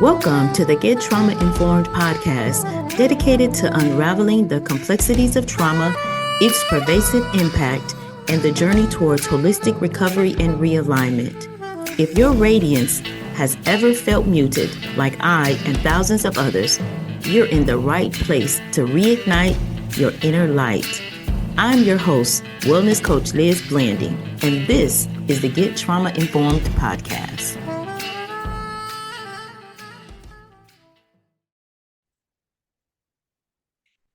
Welcome to the Get Trauma Informed podcast, dedicated to unraveling the complexities of trauma, its pervasive impact, and the journey towards holistic recovery and realignment. If your radiance has ever felt muted, like I and thousands of others, you're in the right place to reignite your inner light. I'm your host, Wellness Coach Liz Blanding, and this is the Get Trauma Informed podcast.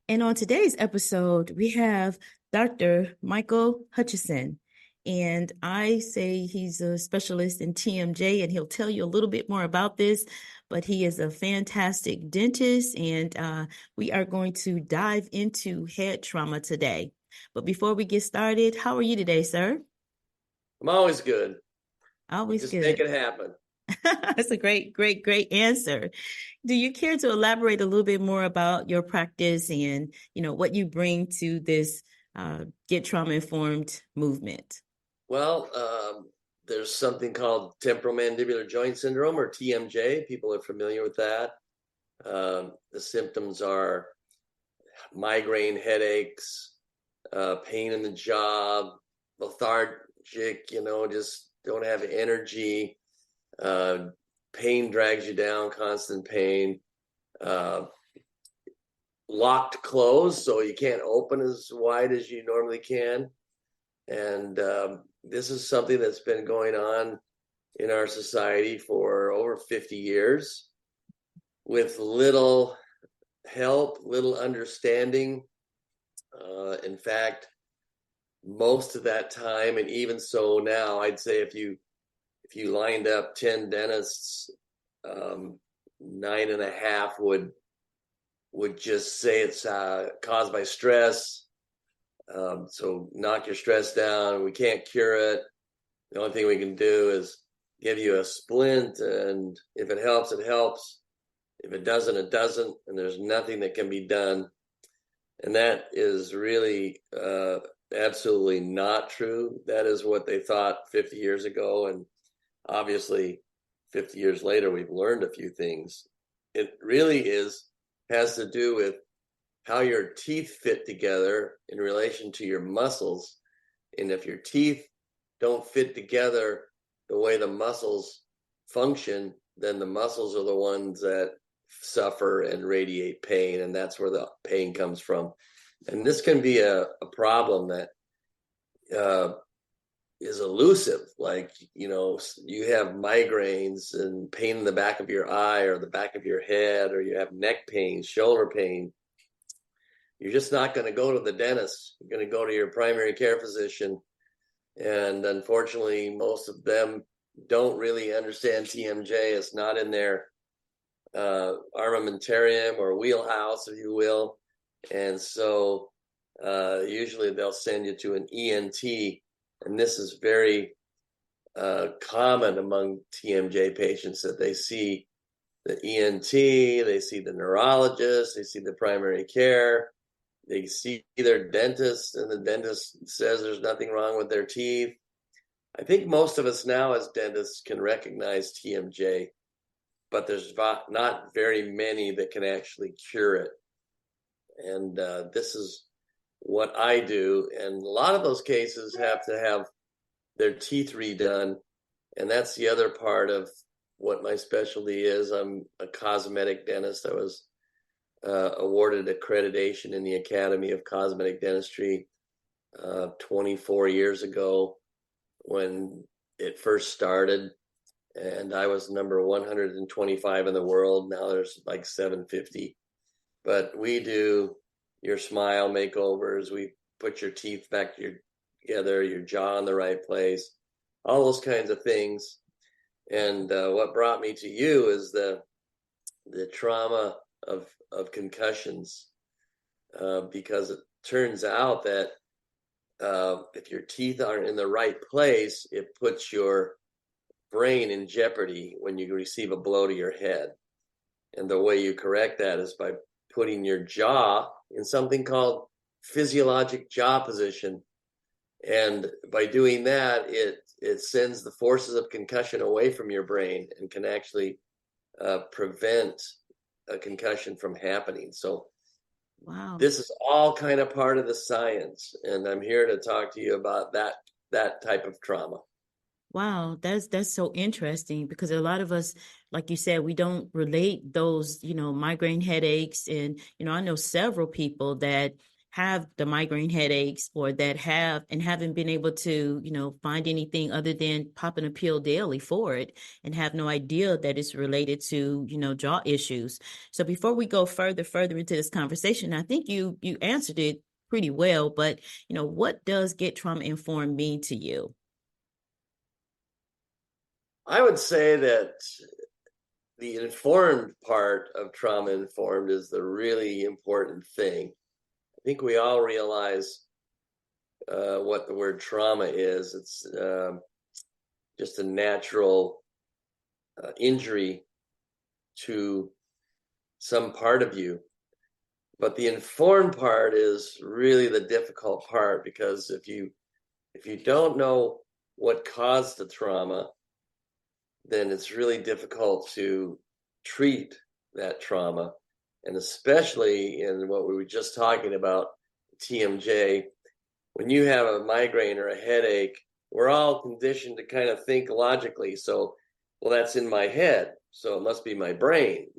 And on today's episode, we have Dr. Michael Hutchison. And I say he's a specialist in TMJ, and he'll tell you a little bit more about this, but he is a fantastic dentist, and we are going to dive into head trauma today. But before we get started, how are you today, sir? I'm always good. Always Just good. make it happen. That's a great answer. Do you care to elaborate a little bit more about your practice and, what you bring to this Get Trauma Informed movement? Well, there's something called temporomandibular joint syndrome, or TMJ. People are familiar with that. The symptoms are migraine, headaches, pain in the jaw, lethargic, just don't have energy. Pain drags you down, constant pain. Locked closed, so you can't open as wide as you normally can. And this is something that's been going on in our society for over 50 years with little help, little understanding. In fact, most of that time, and even so now, I'd say if you lined up 10 dentists, 9.5 would just say it's caused by stress. So knock your stress down. We can't cure it. The only thing we can do is give you a splint, and if it helps, it helps. If it doesn't, it doesn't, and there's nothing that can be done. And that is really absolutely not true. That is what they thought 50 years ago, and obviously 50 years later, we've learned a few things. It really has to do with how your teeth fit together in relation to your muscles. And if your teeth don't fit together the way the muscles function, then the muscles are the ones that suffer and radiate pain, and that's where the pain comes from. And this can be a problem that is elusive. Like, you have migraines and pain in the back of your eye or the back of your head, or you have neck pain, shoulder pain. You're just not going to go to the dentist. You're going to go to your primary care physician. And unfortunately, most of them don't really understand TMJ. It's not in their armamentarium or wheelhouse, if you will. And so usually they'll send you to an ENT. And this is very common among TMJ patients, that they see the ENT, they see the neurologist, they see the primary care, they see their dentist, and the dentist says there's nothing wrong with their teeth. I think most of us now as dentists can recognize TMJ, but there's not very many that can actually cure it. And this is what I do. And a lot of those cases have to have their teeth redone. And that's the other part of what my specialty is. I'm a cosmetic dentist. I was awarded accreditation in the Academy of Cosmetic Dentistry 24 years ago when it first started. And I was number 125 in the world. Now there's like 750. But we do your smile makeovers. We put your teeth back together, your jaw in the right place, all those kinds of things. And what brought me to you is the trauma of concussions, because it turns out that if your teeth aren't in the right place, it puts your brain in jeopardy when you receive a blow to your head. And the way you correct that is by putting your jaw in something called physiologic jaw position. And by doing that, it sends the forces of concussion away from your brain and can actually prevent a concussion from happening. So Wow. this is all kind of part of the science, and I'm here to talk to you about that type of trauma. Wow, that's so interesting because a lot of us, like you said, we don't relate those, migraine headaches. And, I know several people that have the migraine headaches or that have and haven't been able to, find anything other than popping a pill daily for it and have no idea that it's related to, jaw issues. So before we go further into this conversation, I think you answered it pretty well, but, what does get trauma informed mean to you? I would say that the informed part of trauma informed is the really important thing. I think we all realize what the word trauma is. It's just a natural injury to some part of you. But the informed part is really the difficult part, because if you don't know what caused the trauma, then it's really difficult to treat that trauma. And especially in what we were just talking about, TMJ, when you have a migraine or a headache, we're all conditioned to kind of think logically. So, well, that's in my head, so it must be my brain,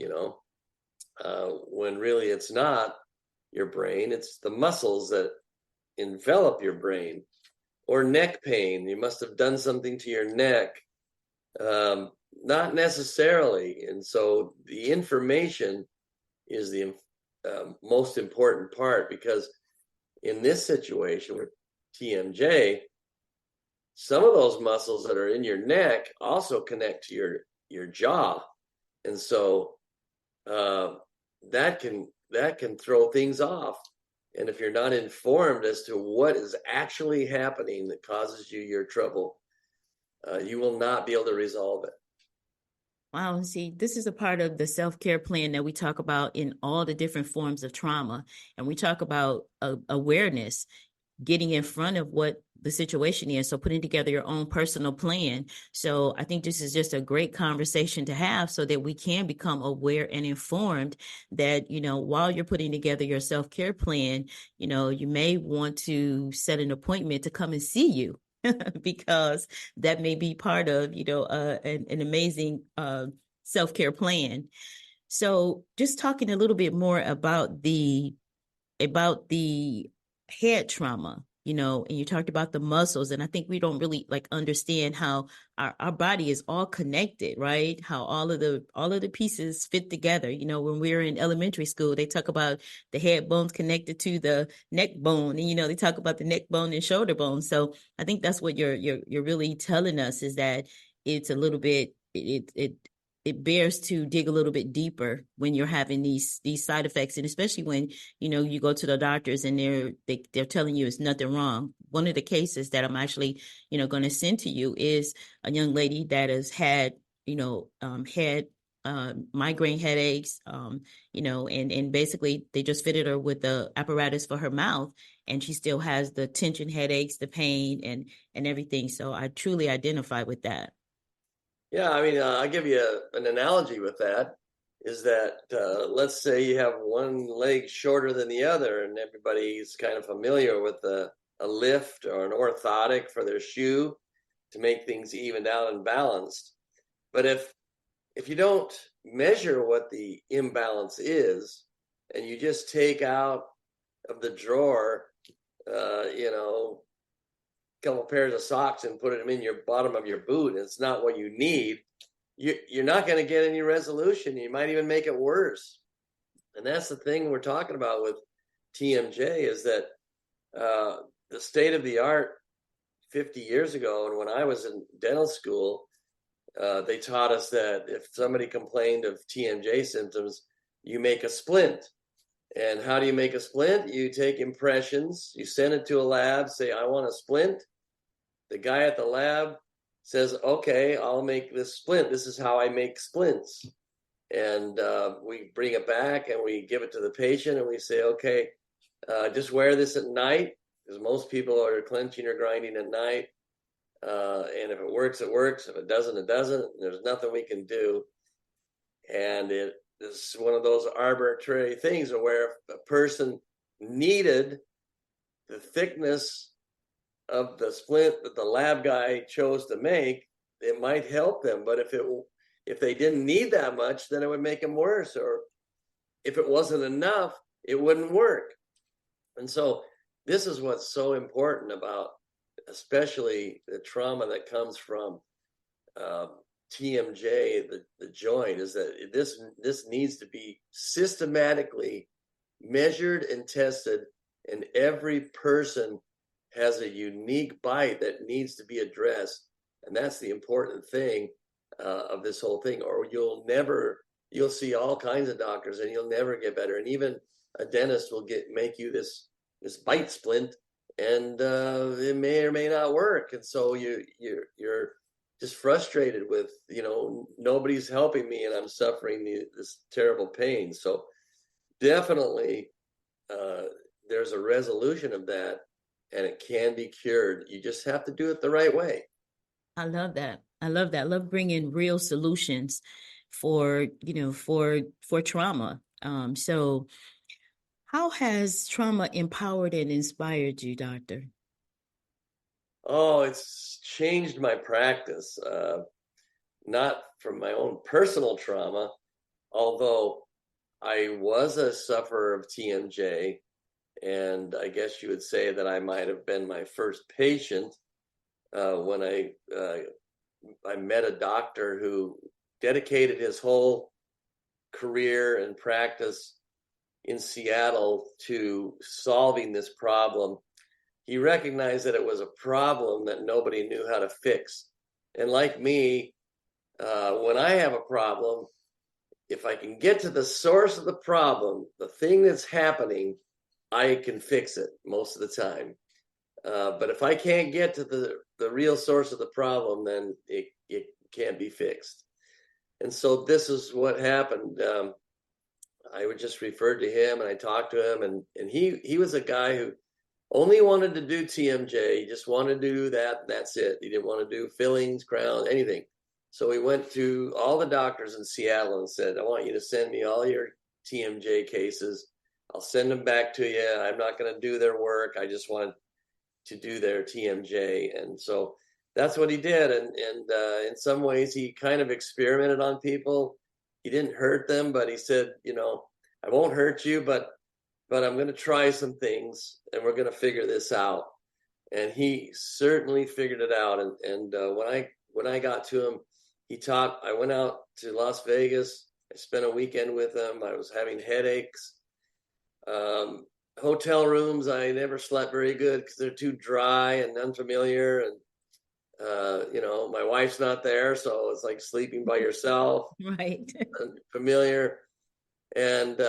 when really it's not your brain, it's the muscles that envelop your brain. Or neck pain, you must have done something to your neck. Not necessarily. And so the information is the most important part, because in this situation with TMJ, some of those muscles that are in your neck also connect to your jaw. And so that can throw things off. And if you're not informed as to what is actually happening that causes you your trouble, you will not be able to resolve it. Wow. See, this is a part of the self-care plan that we talk about in all the different forms of trauma. And we talk about awareness, getting in front of what the situation is. So putting together your own personal plan. So I think this is just a great conversation to have so that we can become aware and informed that, while you're putting together your self-care plan, you may want to set an appointment to come and see you. Because that may be part of, an amazing self-care plan. So just talking a little bit more about the head trauma, and you talked about the muscles, and I think we don't really understand how our body is all connected, right? How all of the pieces fit together. When we were in elementary school, they talk about the head bones connected to the neck bone, and they talk about the neck bone and shoulder bone. So I think that's what you're really telling us, is that it's a little bit it bears to dig a little bit deeper when you're having these side effects, and especially when you go to the doctors and they're telling you it's nothing wrong. One of the cases that I'm actually going to send to you is a young lady that has had migraine headaches, and basically they just fitted her with the apparatus for her mouth, and she still has the tension headaches, the pain, and everything. So I truly identify with that. Yeah, I mean, I'll give you an analogy with that, is that let's say you have one leg shorter than the other, and everybody's kind of familiar with a lift or an orthotic for their shoe to make things evened out and balanced. But if you don't measure what the imbalance is, and you just take out of the drawer, couple pairs of socks and put them in your bottom of your boot, and it's not what you need, you're not going to get any resolution. You might even make it worse. And that's the thing we're talking about with TMJ, is that the state of the art 50 years ago, and when I was in dental school, they taught us that if somebody complained of TMJ symptoms, you make a splint. And how do you make a splint? You take impressions, you send it to a lab, say, I want a splint. The guy at the lab says, okay, I'll make this splint. This is how I make splints. And we bring it back and we give it to the patient and we say, okay, just wear this at night, because most people are clenching or grinding at night. And if it works, it works. If it doesn't, it doesn't. There's nothing we can do. And it is one of those arbitrary things where if a person needed the thickness of the splint that the lab guy chose to make, it might help them. But if they didn't need that much, then it would make them worse. Or if it wasn't enough, it wouldn't work. And so this is what's so important about, especially the trauma that comes from TMJ, the joint, is that this needs to be systematically measured and tested, and every person has a unique bite that needs to be addressed. And that's the important thing of this whole thing, or you'll see all kinds of doctors and you'll never get better. And even a dentist will make you this bite splint, and it may or may not work. And so you're just frustrated with, nobody's helping me and I'm suffering this terrible pain. So definitely there's a resolution of that, and it can be cured. You just have to do it the right way. I love that. I love bringing real solutions for trauma. So how has trauma empowered and inspired you, doctor? Oh, it's changed my practice. Not from my own personal trauma, although I was a sufferer of TMJ, and I guess you would say that I might have been my first patient when I met a doctor who dedicated his whole career and practice in Seattle to solving this problem. He recognized that it was a problem that nobody knew how to fix. And like me, when I have a problem, if I can get to the source of the problem, the thing that's happening, I can fix it most of the time. But if I can't get to the real source of the problem, then it can't be fixed. And so this is what happened. I would just refer to him, and I talked to him, and he was a guy who only wanted to do TMJ. He just wanted to do that, and that's it. He didn't want to do fillings, crowns, anything. So he went to all the doctors in Seattle and said, I want you to send me all your TMJ cases. I'll send them back to you. I'm not going to do their work. I just want to do their TMJ. And so that's what he did. And in some ways, he kind of experimented on people. He didn't hurt them, but he said, I won't hurt you, but I'm going to try some things, and we're going to figure this out. And he certainly figured it out. And when I got to him, I went out to Las Vegas. I spent a weekend with him. I was having headaches. Hotel rooms, I never slept very good because they're too dry and unfamiliar. And, my wife's not there, so it's like sleeping by yourself. Right. Familiar. And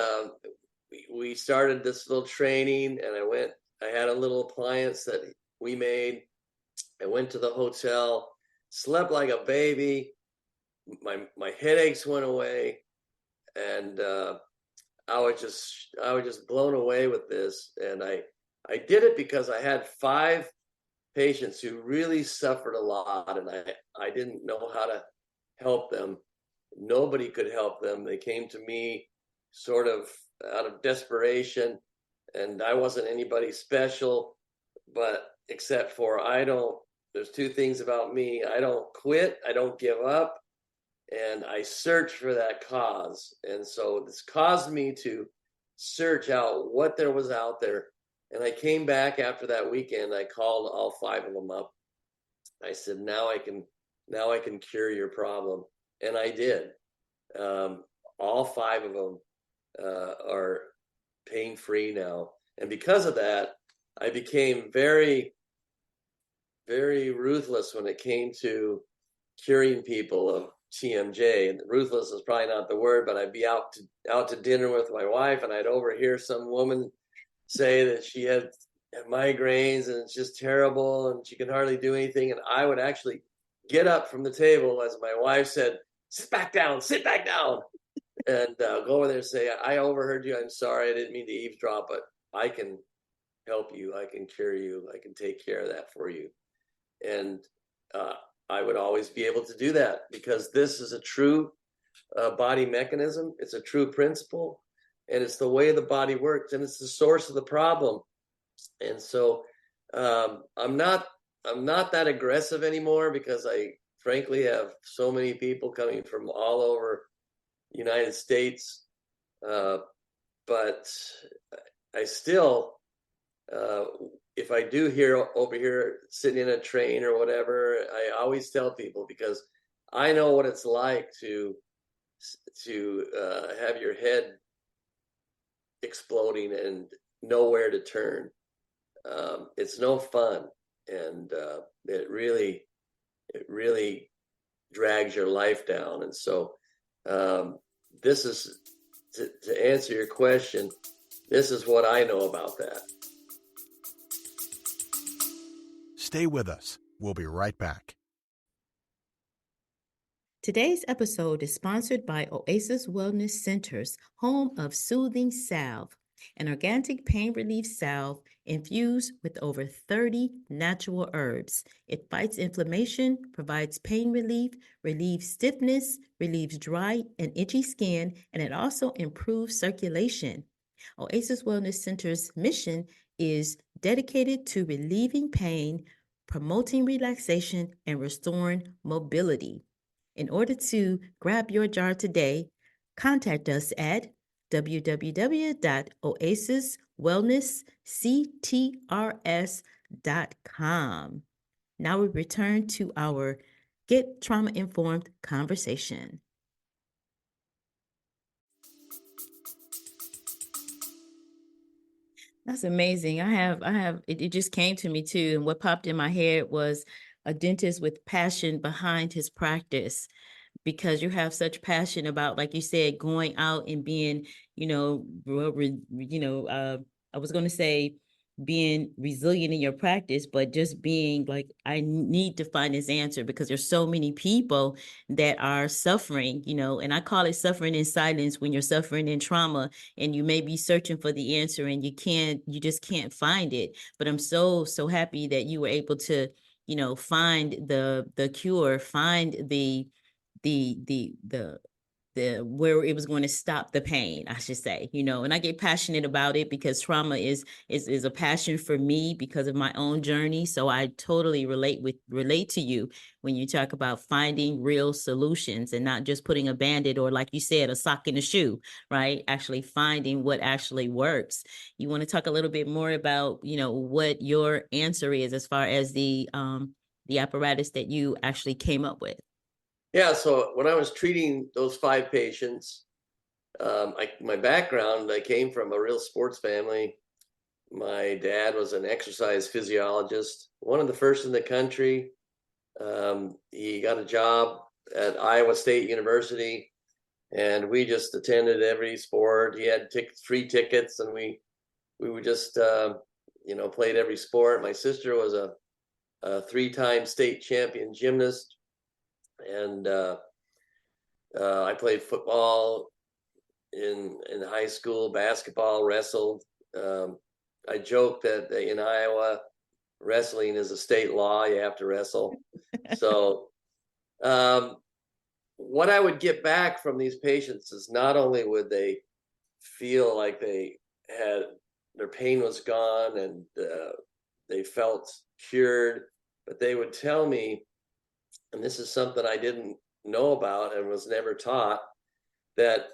we started this little training, and I had a little appliance that we made. I went to the hotel, slept like a baby. My headaches went away, and I was just blown away with this. And I did it because I had 5 patients who really suffered a lot, and I didn't know how to help them. Nobody could help them. They came to me sort of out of desperation, and I wasn't anybody special, but except for there's 2 things about me. I don't quit. I don't give up. And I search for that cause. And so this caused me to search out what there was out there. And I came back after that weekend. I called all 5 of them up. I said, now I can cure your problem. And I did. All 5 of them are pain-free now. And because of that, I became very, very ruthless when it came to curing people of TMJ. And ruthless is probably not the word, but I'd be out to dinner with my wife, and I'd overhear some woman say that she had migraines and it's just terrible and she can hardly do anything. And I would actually get up from the table as my wife said, sit back down, and go over there and say, I overheard you. I'm sorry. I didn't mean to eavesdrop, but I can help you. I can cure you. I can take care of that for you. And I would always be able to do that because this is a true body mechanism. It's a true principle, and it's the way the body works, and it's the source of the problem. And so I'm not that aggressive anymore because I frankly have so many people coming from all over the United States. But I still, if I do hear over here sitting in a train or whatever, I always tell people, because I know what it's like to have your head exploding and nowhere to turn. It's no fun, and it really drags your life down. And so this is to answer your question. This is what I know about that. Stay with us. We'll be right back. Today's episode is sponsored by Oasis Wellness Centers, home of Soothing Salve, an organic pain relief salve infused with over 30 natural herbs. It fights inflammation, provides pain relief, relieves stiffness, relieves dry and itchy skin, and it also improves circulation. Oasis Wellness Center's mission is dedicated to relieving pain, promoting relaxation, and restoring mobility. In order to grab your jar today, contact us at www.oasiswellnessctrs.com. Now we return to our Get Trauma Informed conversation. That's amazing. It just came to me too. And what popped in my head was a dentist with passion behind his practice, because you have such passion about, like you said, going out and being, I was going to say being resilient in your practice, but just being like, I need to find this answer because there's so many people that are suffering, and I call it suffering in silence when you're suffering in trauma and you may be searching for the answer and you just can't find it. But I'm so happy that you were able to, find the cure, find the where it was going to stop the pain, I should say, and I get passionate about it because trauma is a passion for me because of my own journey. So I totally relate to you when you talk about finding real solutions and not just putting a Band-Aid or, like you said, a sock in a shoe, right? Actually finding what actually works. You want to talk a little bit more about, what your answer is as far as the apparatus that you actually came up with? Yeah, so when I was treating those 5 patients, my background, I came from a real sports family. My dad was an exercise physiologist, one of the first in the country. He got a job at Iowa State University, and we just attended every sport. He had free tickets, and we would just played every sport. My sister was a 3-time state champion gymnast, and I played football in high school, basketball, wrestled. I joke that in Iowa, wrestling is a state law. You have to wrestle. So what I would get back from these patients is not only would they feel like their pain was gone and they felt cured, but they would tell me, and this is something I didn't know about and was never taught, that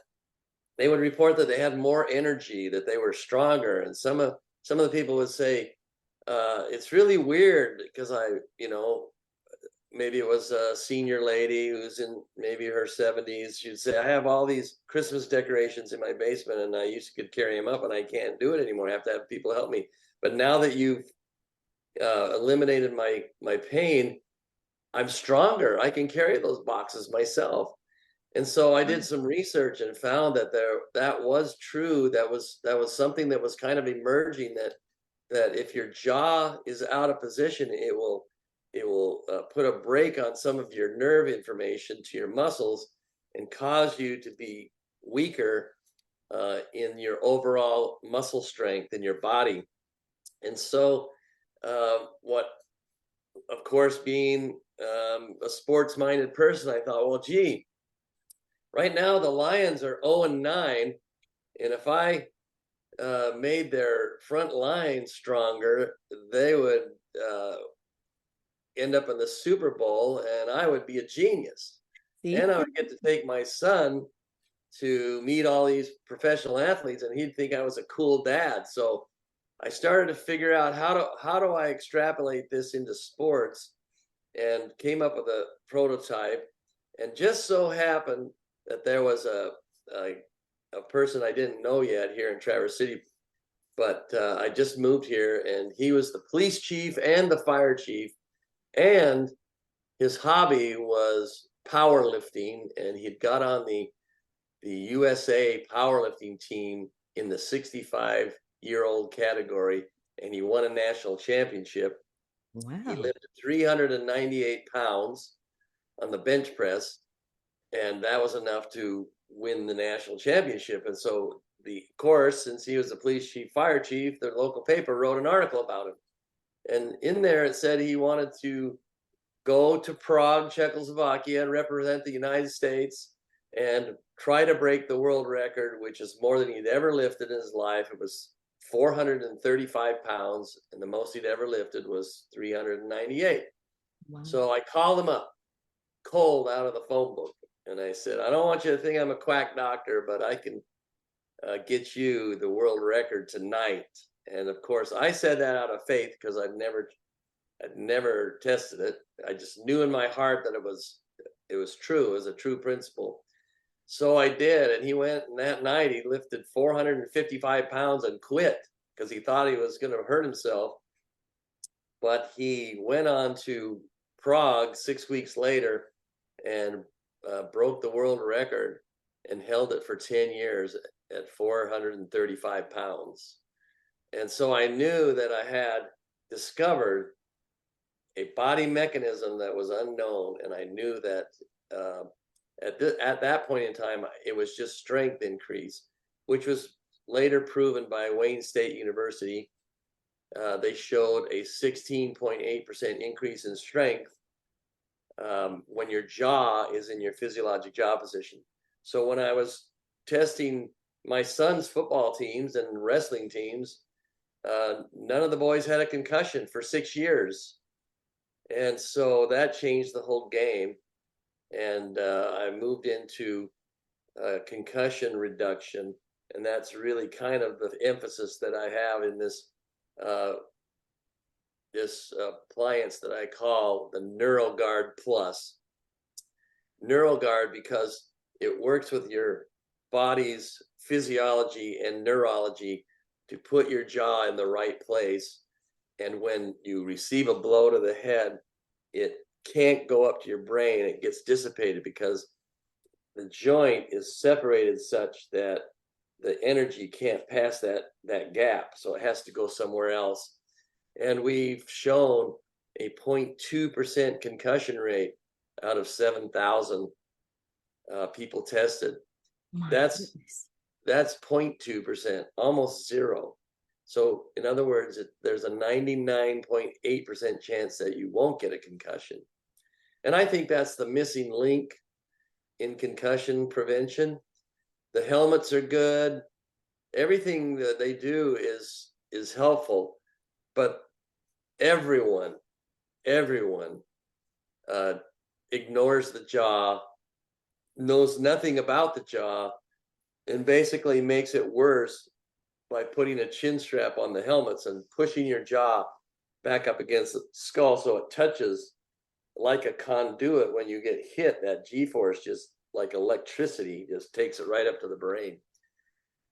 they would report that they had more energy, that they were stronger. And some of the people would say, it's really weird because maybe it was a senior lady who's in maybe her 70s. She'd say, I have all these Christmas decorations in my basement and I used to could carry them up and I can't do it anymore. I have to have people help me. But now that you've eliminated my pain, I'm stronger. I can carry those boxes myself. And so I did some research and found that that was true. That was something that was kind of emerging, that if your jaw is out of position, it will put a brake on some of your nerve information to your muscles and cause you to be weaker in your overall muscle strength in your body. And so of course, being a sports-minded person, I thought, well, gee, Right now, the Lions are 0-9, and if I made their front line stronger, they would end up in the Super Bowl, and I would be a genius. See? And I would get to take my son to meet all these professional athletes, and he'd think I was a cool dad. So I started to figure out how do I extrapolate this into sports, and came up with a prototype. And just so happened that there was a person I didn't know yet here in Traverse City, but I just moved here, and he was the police chief and the fire chief, and his hobby was powerlifting, and he'd got on the USA powerlifting team in the 65-year-old category, and he won a national championship. Wow. He lifted 398 pounds on the bench press, and that was enough to win the national championship. And so, the course, since he was the police chief, fire chief, the local paper wrote an article about him. And in there it said he wanted to go to Prague, Czechoslovakia, and represent the United States and try to break the world record, which is more than he'd ever lifted in his life. It was 435 pounds, and the most he'd ever lifted was 398. Wow. So I called him up cold out of the phone book, and I said, I don't want you to think I'm a quack doctor, but I can get you the world record tonight. And of course, I said that out of faith because I'd never tested it. I just knew in my heart that it was true. It was a true principle. So I did, and he went, and that night he lifted 455 pounds and quit because he thought he was going to hurt himself. But he went on to Prague 6 weeks later and broke the world record and held it for 10 years at 435 pounds. And so I knew that I had discovered a body mechanism that was unknown, and I knew that at that point in time, it was just strength increase, which was later proven by Wayne State University. They showed a 16.8% increase in strength when your jaw is in your physiologic jaw position. So when I was testing my son's football teams and wrestling teams, none of the boys had a concussion for 6 years. And so that changed the whole game. And I moved into concussion reduction. And that's really kind of the emphasis that I have in this appliance that I call the NeuroGuard Plus. NeuroGuard because it works with your body's physiology and neurology to put your jaw in the right place. And when you receive a blow to the head, it can't go up to your brain. It gets dissipated because the joint is separated such that the energy can't pass that gap. So it has to go somewhere else. And we've shown a 0.2% concussion rate out of 7,000 people tested. That's 0.2%, almost zero. So in other words, there's a 99.8% chance that you won't get a concussion. And I think that's the missing link in concussion prevention. The helmets are good. Everything that they do is helpful, but everyone ignores the jaw, knows nothing about the jaw, and basically makes it worse by putting a chin strap on the helmets and pushing your jaw back up against the skull so it touches like a conduit. When you get hit, that G-force, just like electricity, just takes it right up to the brain.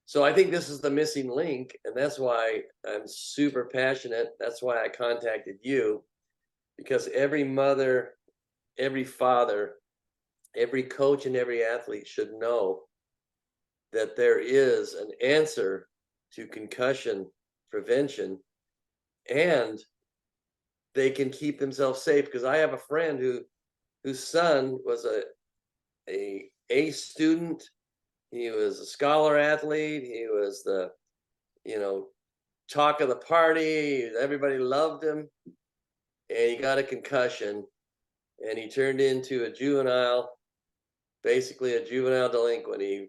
So I think this is the missing link, and that's why I'm super passionate. That's why I contacted you, because every mother, every father, every coach, and every athlete should know that there is an answer to concussion prevention, and they can keep themselves safe. Because I have a friend whose son was a student. He was a scholar athlete. He was the talk of the party. Everybody loved him, and he got a concussion, and he turned into a juvenile basically a juvenile delinquent. He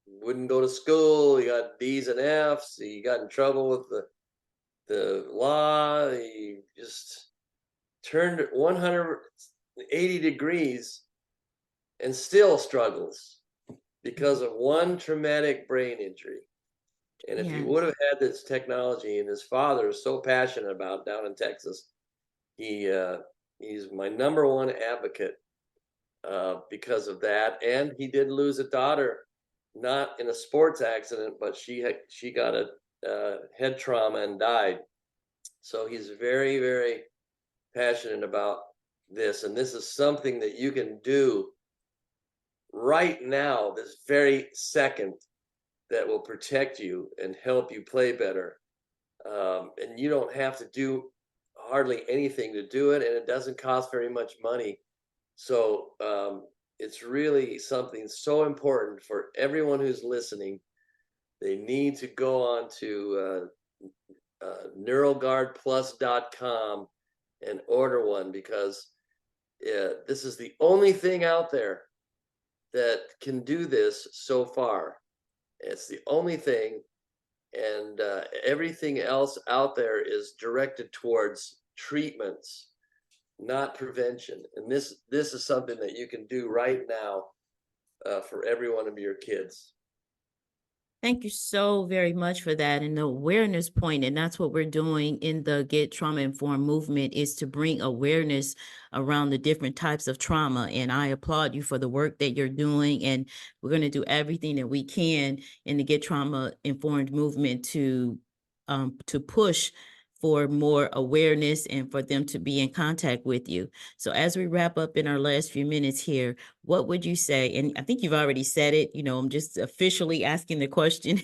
wouldn't go to school. He got D's and F's. He got in trouble with the law. He just turned 180 degrees and still struggles because of one traumatic brain injury. And if he Yes. would have had this technology, and his father is so passionate about down in Texas, he's my number one advocate because of that. And he did lose a daughter, not in a sports accident, but she got a head trauma and died. So he's very, very passionate about this, and this is something that you can do right now, this very second, that will protect you and help you play better. And you don't have to do hardly anything to do it, and it doesn't cost very much money. So it's really something so important for everyone who's listening. They need to go on to NeuralGuardPlus.com and order one, because this is the only thing out there that can do this so far. It's the only thing, and everything else out there is directed towards treatments, not prevention. And this is something that you can do right now for every one of your kids. Thank you so very much for that. And the awareness point, and that's what we're doing in the Get Trauma Informed movement, is to bring awareness around the different types of trauma. And I applaud you for the work that you're doing. And we're going to do everything that we can in the Get Trauma Informed movement to push for more awareness and for them to be in contact with you. So as we wrap up in our last few minutes here, what would you say? And I think you've already said it, I'm just officially asking the question.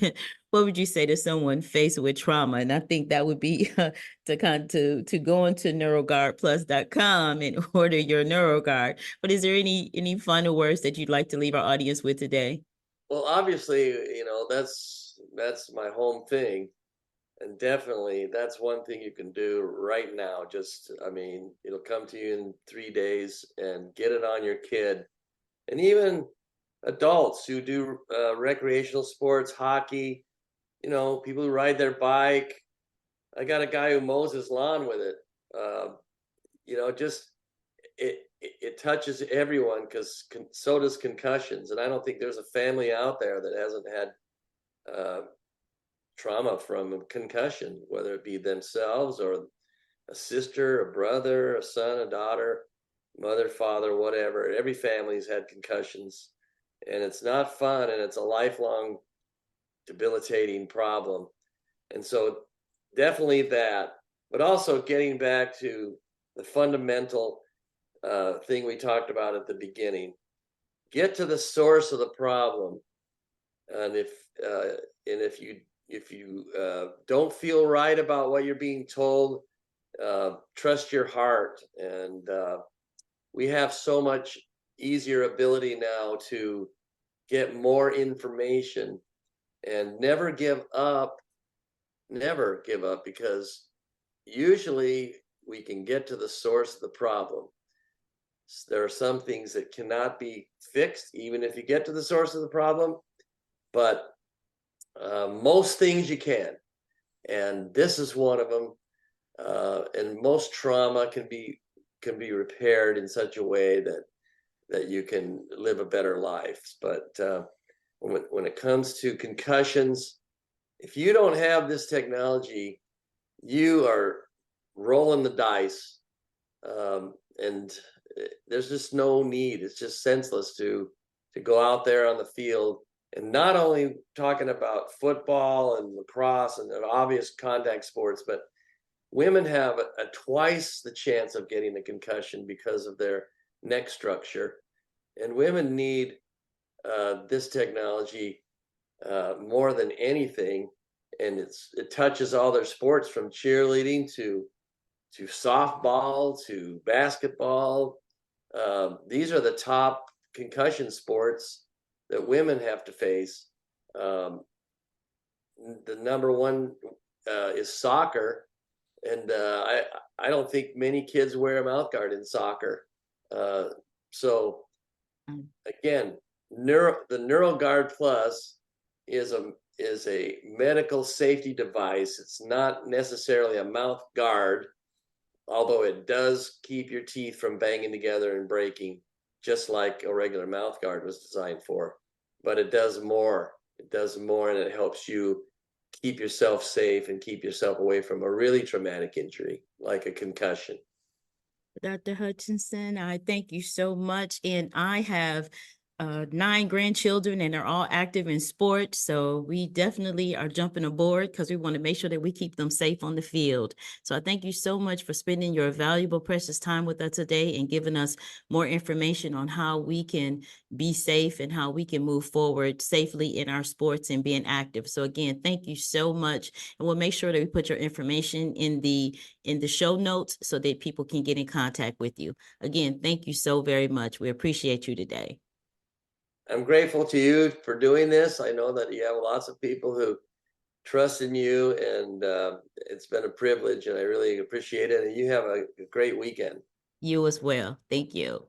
What would you say to someone faced with trauma? And I think that would be to go into NeuralGuardPlus.com and order your NeuroGuard. But is there any final words that you'd like to leave our audience with today? Well, obviously, that's my home thing. And definitely that's one thing you can do right now. It'll come to you in 3 days, and get it on your kid. And even adults who do recreational sports, hockey, people who ride their bike. I got a guy who mows his lawn with it. It touches everyone, because so does concussions. And I don't think there's a family out there that hasn't had trauma from a concussion, whether it be themselves or a sister, a brother, a son, a daughter, mother, father, whatever. Every family's had concussions, and it's not fun, and it's a lifelong debilitating problem. And so definitely that, but also getting back to the fundamental thing we talked about at the beginning. Get to the source of the problem. And if you don't feel right about what you're being told, trust your heart. And we have so much easier ability now to get more information, and never give up, because usually we can get to the source of the problem. There are some things that cannot be fixed, even if you get to the source of the problem, but most things you can. And this is one of them. And most trauma can be repaired in such a way that you can live a better life. But when it comes to concussions, if you don't have this technology, you are rolling the dice. And there's just no need. It's just senseless to go out there on the field. And not only talking about football and lacrosse and obvious contact sports, but women have a twice the chance of getting a concussion because of their neck structure. And women need this technology more than anything. And it touches all their sports, from cheerleading to softball to basketball. These are the top concussion sports that women have to face. The number one is soccer, and I don't think many kids wear a mouth guard in soccer. So again, the NeuroGuard Plus is a medical safety device. It's not necessarily a mouth guard, although it does keep your teeth from banging together and breaking, just like a regular mouth guard was designed for. But it does more. It does more, and it helps you keep yourself safe and keep yourself away from a really traumatic injury, like a concussion. Dr. Hutchison, I thank you so much. And I have 9 grandchildren, and they're all active in sports. So we definitely are jumping aboard because we want to make sure that we keep them safe on the field. So I thank you so much for spending your valuable, precious time with us today and giving us more information on how we can be safe and how we can move forward safely in our sports and being active. So again, thank you so much. And we'll make sure that we put your information in the show notes so that people can get in contact with you. Again, thank you so very much. We appreciate you today. I'm grateful to you for doing this. I know that you have lots of people who trust in you, and it's been a privilege, and I really appreciate it. And you have a great weekend. You as well. Thank you.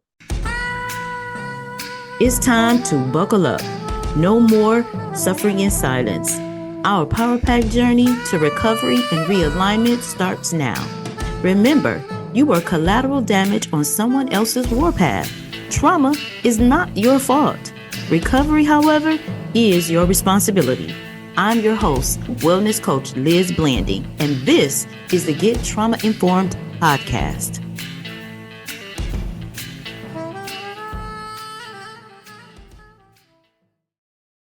It's time to buckle up. No more suffering in silence. Our Power Pack journey to recovery and realignment starts now. Remember, you are collateral damage on someone else's warpath. Trauma is not your fault. Recovery, however, is your responsibility. I'm your host, Wellness Coach Liz Blanding, and this is the Get Trauma Informed podcast.